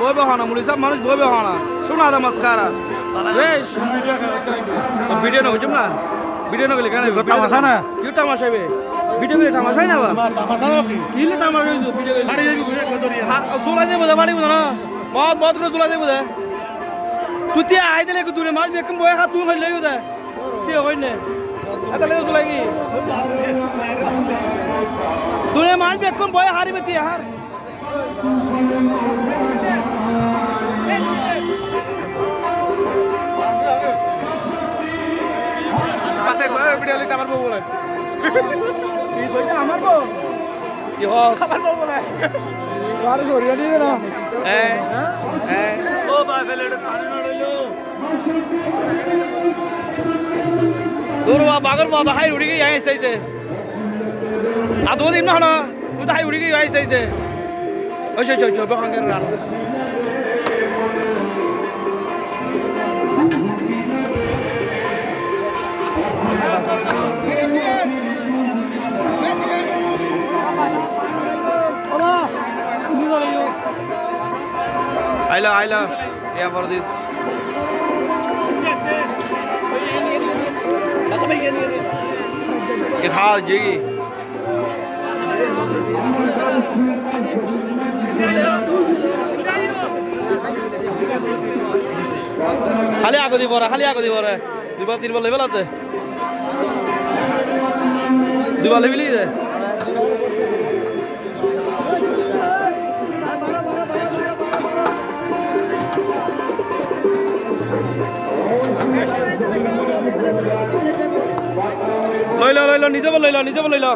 বই বহানা মুলি সব মানুষ বই বহানা শোনা দা মাস্কারা বেশ ভিডিও না হইজম না ভিডিও না গেলে কেন তামাশা না কি তামাশা হবে ভিডিও গেলে তামাশা না বা তামাশা কি লে তামাশা হইছো ভিডিও গেলে গাড়ি যাবি ঘুরে কত রিয়া চলা যাবো দা বাড়ি না বহুত করে চলা যাবো দা তুই তিয়া আই দিলে কি দূরে মাছ বেকম বয় খা তুই হইলে দা তিয়া হই না এটা লাগে চলা কি দূরে মাছ বেকম বয় হারিবে তিয়া হার পাশে ভিডিও লিতে আমার বউ বলে কি কইতা আমার বউ কি হস আমার বউ বলে আর সরিয়া দিবে না ও ভাই ফেলেটা পানি নড়লো দূরবা বাগর বাদা হাই উড়ি গই আইসাইতে আদো দিন না না তুই হাই উড়ি গই আইসাইতে ওই চল বখাঙ্গের run Ayla, yeah for this. It hard, Jiggy. খালি আগো দিব রে দুবার তিনবার লেভেল আছে দুবার লেভেলই দে লইল নিজে বল লইল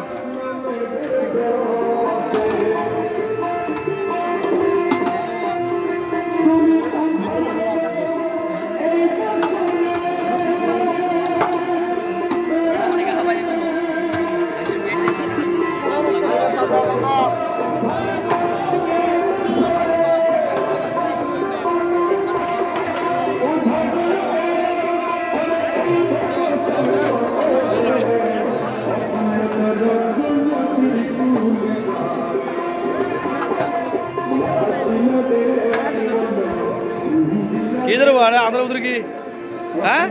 किधर हुआ है आंध्र उधर की हैं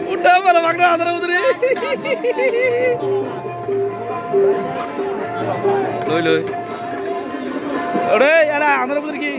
उठा पर वगड़ा आंध्र उधर लोई अरे यार आंध्र उधर की